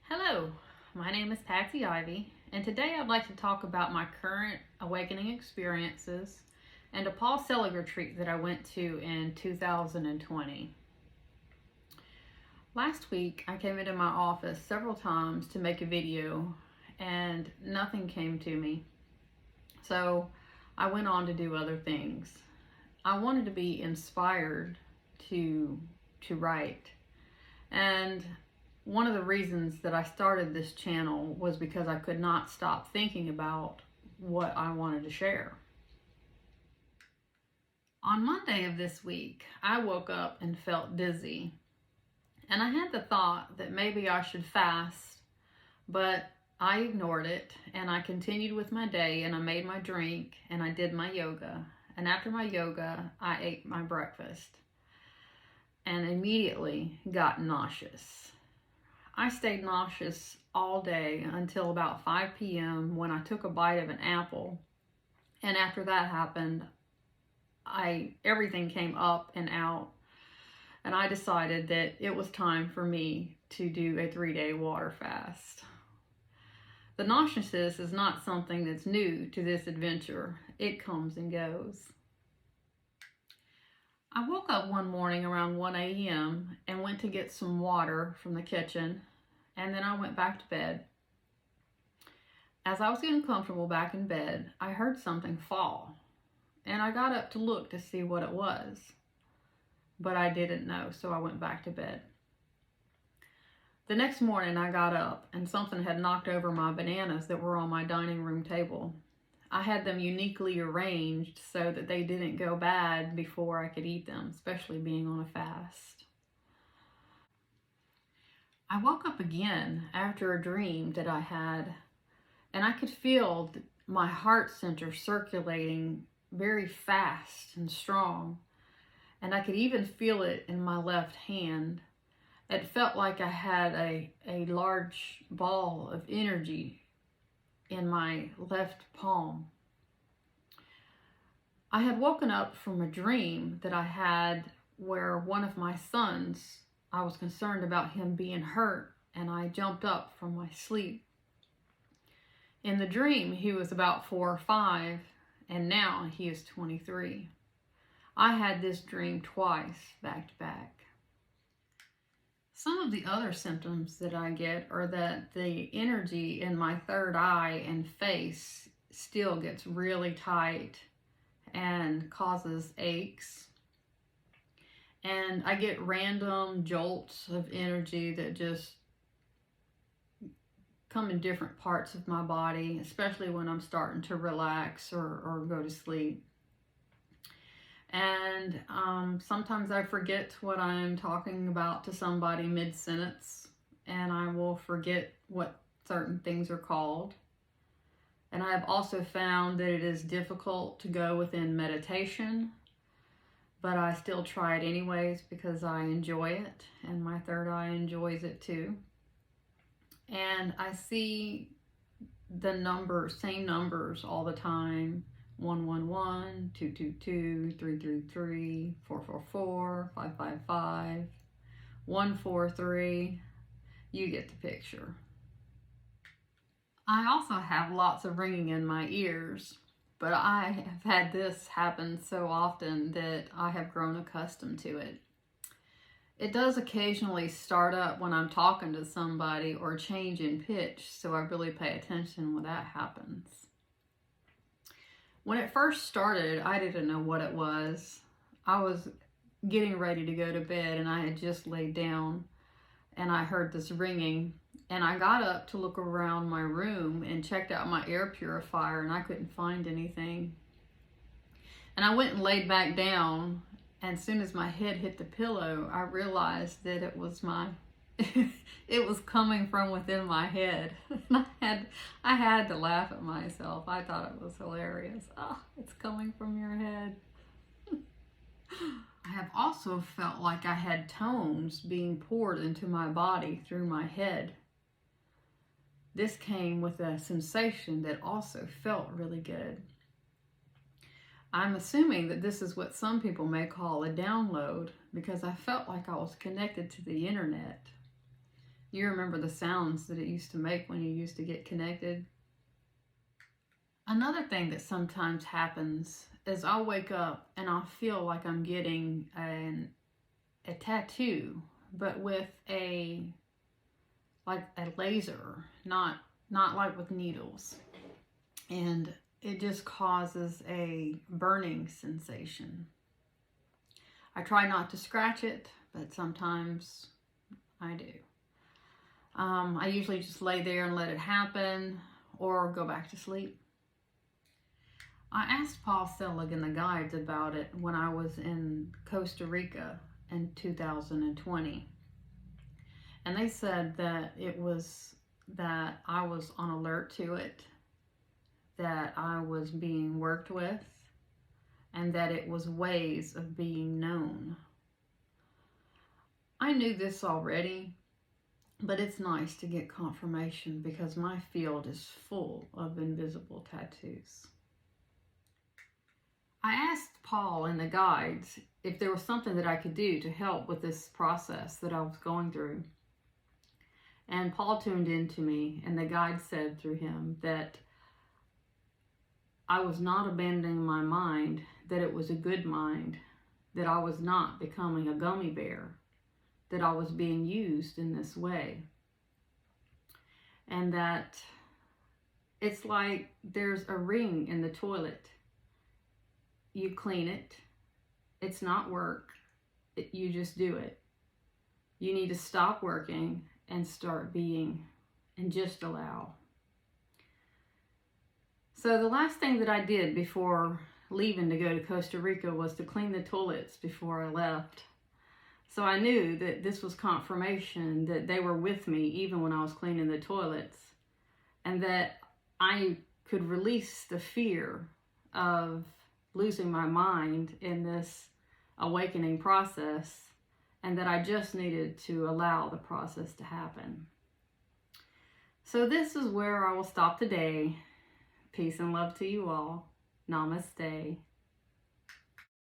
Hello, my name is Patsy Ivy, and today I'd like to talk about my current awakening experiences and a Paul Selig retreat that I went to in 2020. Last week, I came into my office several times to make a video, and nothing came to me. So I went on to do other things. I wanted to be inspired to write, and one of the reasons that I started this channel was because I could not stop thinking about what I wanted to share. On Monday of this week, I woke up and felt dizzy, and I had the thought that maybe I should fast, but I ignored it and I continued with my day, and I made my drink and I did my yoga, and after my yoga I ate my breakfast and immediately got nauseous. I stayed nauseous all day until about 5 p.m. when I took a bite of an apple. And after that happened, everything came up and out. And I decided that it was time for me to do a 3-day water fast. The nauseousness is not something that's new to this adventure. It comes and goes. I woke up one morning around 1 a.m. and went to get some water from the kitchen, and then I went back to bed. As I was getting comfortable back in bed, I heard something fall, and I got up to look to see what it was, but I didn't know, so I went back to bed. The next morning I got up and something had knocked over my bananas that were on my dining room table. I had them uniquely arranged so that they didn't go bad before I could eat them, especially being on a fast. I woke up again after a dream that I had, and I could feel my heart center circulating very fast and strong, and I could even feel it in my left hand. It felt like I had a large ball of energy in my left palm. I had woken up from a dream that I had where one of my sons, I was concerned about him being hurt, and I jumped up from my sleep. In the dream, he was about 4 or 5, and now he is 23. I had this dream twice, back to back. Some of the other symptoms that I get are that the energy in my third eye and face still gets really tight and causes aches. And I get random jolts of energy that just come in different parts of my body, especially when I'm starting to relax or go to sleep. And sometimes I forget what I'm talking about to somebody mid-sentence, and I will forget what certain things are called. And I have also found that it is difficult to go within meditation, but I still try it anyways because I enjoy it, and my third eye enjoys it too. And I see the same numbers all the time: 111, 222, 333, 444, 555, 143. You get the picture. I also have lots of ringing in my ears, but I have had this happen so often that I have grown accustomed to it. It does occasionally start up when I'm talking to somebody or change in pitch, so I really pay attention when that happens. When it first started, I didn't know what it was. I was getting ready to go to bed and I had just laid down and I heard this ringing, and I got up to look around my room and checked out my air purifier, and I couldn't find anything. And I went and laid back down, and as soon as my head hit the pillow, I realized that it was it was coming from within my head. And I had to laugh at myself. I thought it was hilarious. Oh, it's coming from your head. I have also felt like I had tones being poured into my body through my head. This came with a sensation that also felt really good. I'm assuming that this is what some people may call a download, because I felt like I was connected to the internet. You remember the sounds that it used to make when you used to get connected. Another thing that sometimes happens is I'll wake up and I'll feel like I'm getting a tattoo, but with like a laser, not like with needles. And it just causes a burning sensation. I try not to scratch it, but sometimes I do. I usually just lay there and let it happen or go back to sleep. I asked Paul Selig and the guides about it when I was in Costa Rica in 2020. And they said that that I was on alert to it, that I was being worked with, and that it was ways of being known. I knew this already, but it's nice to get confirmation because my field is full of invisible tattoos. I asked Paul and the guides if there was something that I could do to help with this process that I was going through. And Paul tuned into me, and the guide said through him that I was not abandoning my mind, that it was a good mind, that I was not becoming a gummy bear, that I was being used in this way. And that it's like there's a ring in the toilet. You clean it. It's not work. You just do it. You need to stop working and start being, and just allow. So the last thing that I did before leaving to go to Costa Rica was to clean the toilets before I left. So I knew that this was confirmation that they were with me even when I was cleaning the toilets, and that I could release the fear of losing my mind in this awakening process, and that I just needed to allow the process to happen. So this is where I will stop today. Peace and love to you all. Namaste.